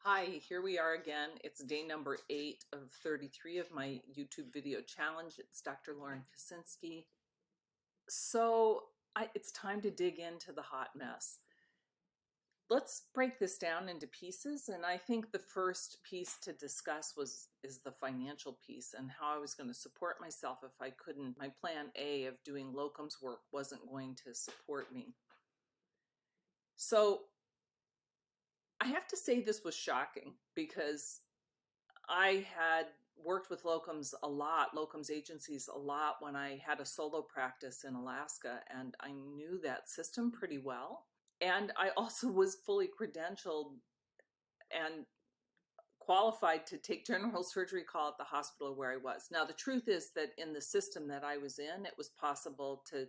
Hi, here we are again. It's day number 8 of 33 of my YouTube video challenge. It's Dr. Lauren Kaczynski. It's time to dig into the hot mess. Let's break this down into pieces, and I think the first piece to discuss is the financial piece and how I was going to support myself if I couldn't. My plan A of doing locums work wasn't going to support me. So I have to say this was shocking because I had worked with locums agencies a lot when I had a solo practice in Alaska, and I knew that system pretty well. And I also was fully credentialed and qualified to take general surgery call at the hospital where I was. Now, the truth is that in the system that I was in, it was possible to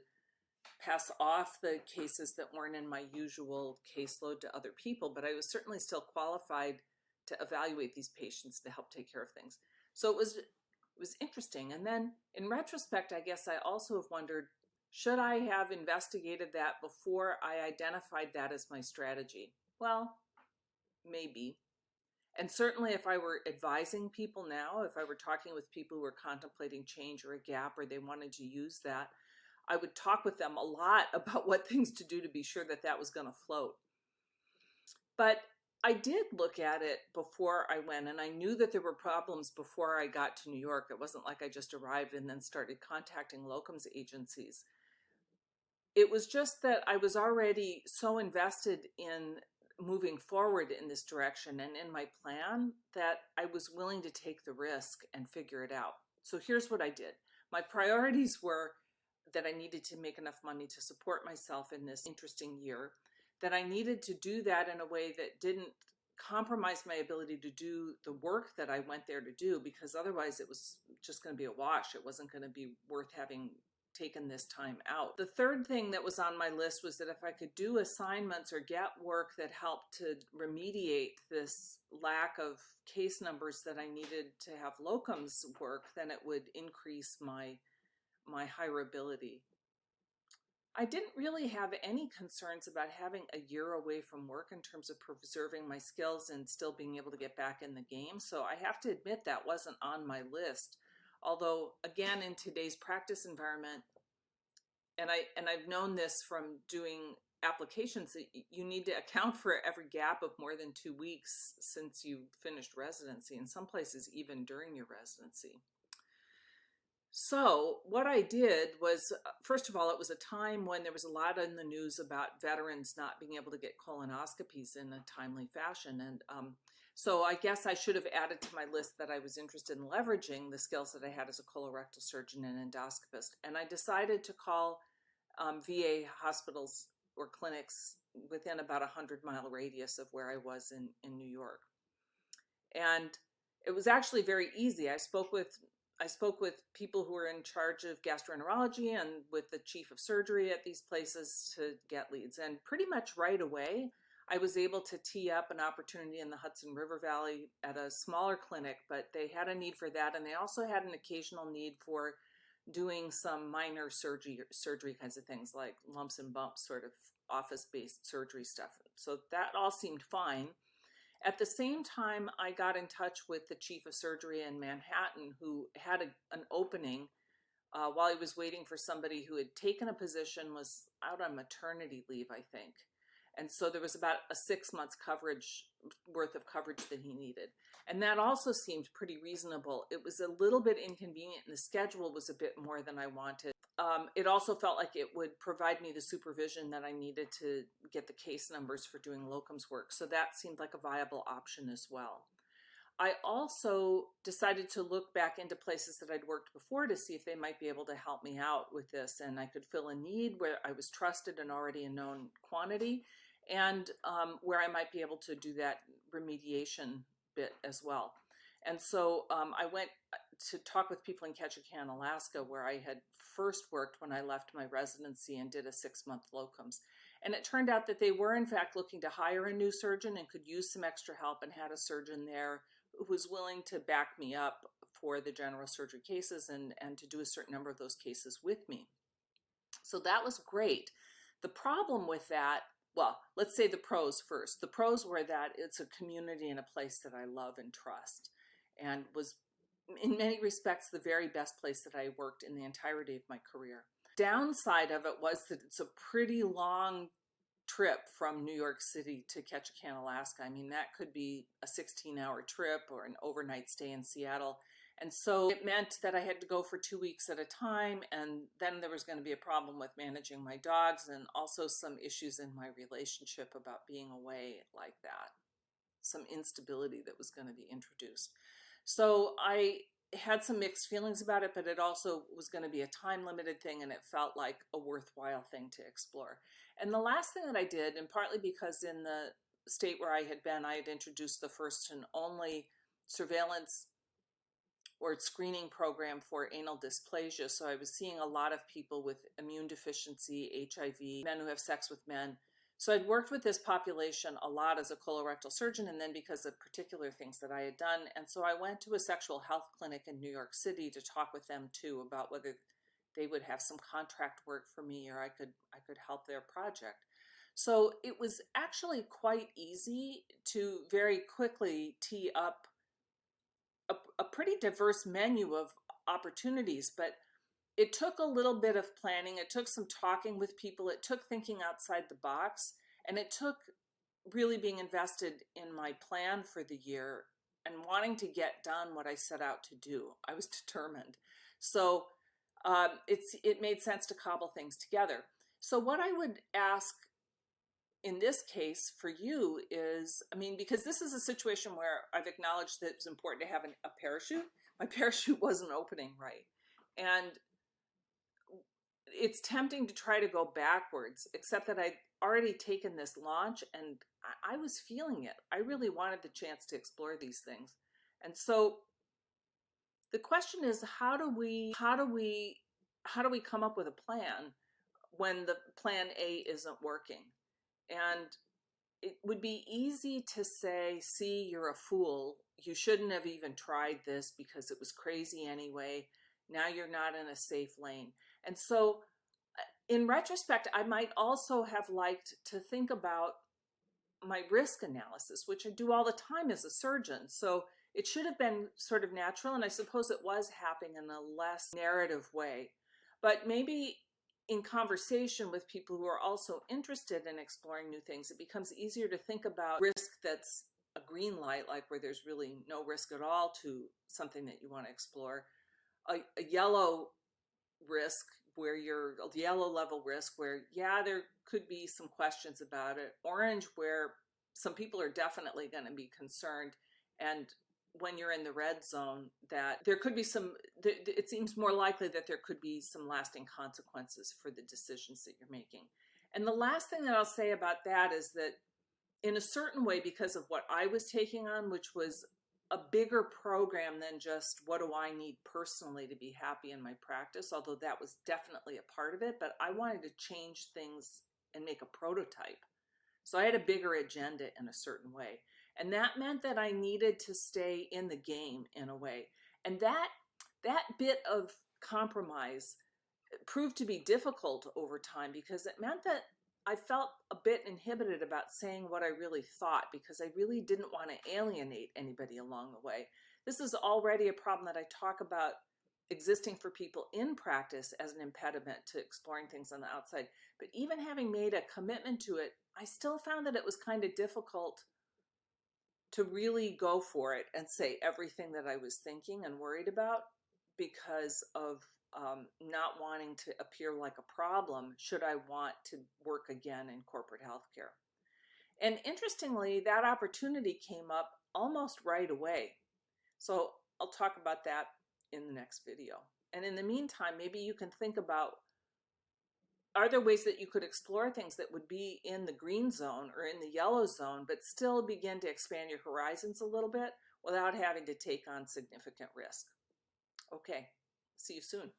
pass off the cases that weren't in my usual caseload to other people, but I was certainly still qualified to evaluate these patients to help take care of things. So it was interesting. And then in retrospect, I guess I also have wondered, should I have investigated that before I identified that as my strategy? Well, maybe. And certainly if I were advising people now, if I were talking with people who were contemplating change or a gap or they wanted to use that, I would talk with them a lot about what things to do to be sure that that was going to float. But I did look at it before I went, and I knew that there were problems before I got to New York. It wasn't like I just arrived and then started contacting locums agencies. It was just that I was already so invested in moving forward in this direction and in my plan that I was willing to take the risk and figure it out. So here's what I did. My priorities were that I needed to make enough money to support myself in this interesting year, that I needed to do that in a way that didn't compromise my ability to do the work that I went there to do, because otherwise it was just going to be a wash. It wasn't going to be worth having taken this time out. The third thing that was on my list was that if I could do assignments or get work that helped to remediate this lack of case numbers that I needed to have locums work, then it would increase my hireability. I didn't really have any concerns about having a year away from work in terms of preserving my skills and still being able to get back in the game. So I have to admit that wasn't on my list. Although, again, in today's practice environment, and I've known this from doing applications, that you need to account for every gap of more than 2 weeks since you finished residency, in some places even during your residency. So what I did was, first of all, it was a time when there was a lot in the news about veterans not being able to get colonoscopies in a timely fashion. And so I guess I should have added to my list that I was interested in leveraging the skills that I had as a colorectal surgeon and endoscopist. And I decided to call VA hospitals or clinics within about a 100-mile radius of where I was in New York. And it was actually very easy. I spoke with people who were in charge of gastroenterology and with the chief of surgery at these places to get leads. And pretty much right away, I was able to tee up an opportunity in the Hudson River Valley at a smaller clinic, but they had a need for that. And they also had an occasional need for doing some minor surgery kinds of things like lumps and bumps, sort of office-based surgery stuff. So that all seemed fine. At the same time, I got in touch with the chief of surgery in Manhattan who had an opening while he was waiting for somebody who had taken a position, was out on maternity leave, I think. And so there was about a 6 months worth of coverage that he needed. And that also seemed pretty reasonable. It was a little bit inconvenient and the schedule was a bit more than I wanted. It also felt like it would provide me the supervision that I needed to get the case numbers for doing locums work. So that seemed like a viable option as well. I also decided to look back into places that I'd worked before to see if they might be able to help me out with this, and I could fill a need where I was trusted and already a known quantity, and where I might be able to do that remediation bit as well. And so I went to talk with people in Ketchikan, Alaska, where I had first worked when I left my residency and did a 6-month locums. And it turned out that they were in fact looking to hire a new surgeon and could use some extra help, and had a surgeon there who was willing to back me up for the general surgery cases and to do a certain number of those cases with me. So that was great. The problem with that well, let's say the pros first. The pros were that it's a community and a place that I love and trust, and was in many respects the very best place that I worked in the entirety of my career. Downside of it was that it's a pretty long trip from New York City to Ketchikan, Alaska. I mean, that could be a 16-hour trip or an overnight stay in Seattle. And so it meant that I had to go for 2 weeks at a time. And then there was going to be a problem with managing my dogs, and also some issues in my relationship about being away like that. Some instability that was going to be introduced. So I had some mixed feelings about it, but it also was going to be a time limited thing, and it felt like a worthwhile thing to explore. And the last thing that I did, and partly because in the state where I had been, I had introduced the first and only surveillance or screening program for anal dysplasia. So I was seeing a lot of people with immune deficiency, HIV, men who have sex with men. So I'd worked with this population a lot as a colorectal surgeon, and then because of particular things that I had done. And so I went to a sexual health clinic in New York City to talk with them too about whether they would have some contract work for me, or I could help their project. So it was actually quite easy to very quickly tee up a pretty diverse menu of opportunities, but it took a little bit of planning. It took some talking with people. It took thinking outside the box, and it took really being invested in my plan for the year and wanting to get done what I set out to do. I was determined. So it made sense to cobble things together. So what I would ask in this case for you is, I mean, because this is a situation where I've acknowledged that it's important to have a parachute. My parachute wasn't opening right. And it's tempting to try to go backwards, except that I'd already taken this launch and I was feeling it. I really wanted the chance to explore these things. And so the question is, how do we come up with a plan when the plan A isn't working? And it would be easy to say, see, you're a fool. You shouldn't have even tried this because it was crazy anyway. Now you're not in a safe lane. And so in retrospect, I might also have liked to think about my risk analysis, which I do all the time as a surgeon. So it should have been sort of natural, and I suppose it was happening in a less narrative way. But maybe in conversation with people who are also interested in exploring new things, it becomes easier to think about risk that's a green light, like where there's really no risk at all to something that you want to explore. A yellow risk, where you're a yellow level risk, where, yeah, there could be some questions about it. Orange, where some people are definitely going to be concerned. And when you're in the red zone, that there could be it seems more likely that there could be some lasting consequences for the decisions that you're making. And the last thing that I'll say about that is that in a certain way, because of what I was taking on, which was a bigger program than just what do I need personally to be happy in my practice, although that was definitely a part of it, but I wanted to change things and make a prototype. So I had a bigger agenda in a certain way. And that meant that I needed to stay in the game in a way. And that bit of compromise proved to be difficult over time, because it meant that I felt a bit inhibited about saying what I really thought, because I really didn't want to alienate anybody along the way. This is already a problem that I talk about existing for people in practice as an impediment to exploring things on the outside. But even having made a commitment to it, I still found that it was kind of difficult to really go for it and say everything that I was thinking and worried about, because of not wanting to appear like a problem should I want to work again in corporate healthcare. And interestingly, that opportunity came up almost right away. So I'll talk about that in the next video. And in the meantime, maybe you can think about, are there ways that you could explore things that would be in the green zone or in the yellow zone, but still begin to expand your horizons a little bit without having to take on significant risk? Okay, see you soon.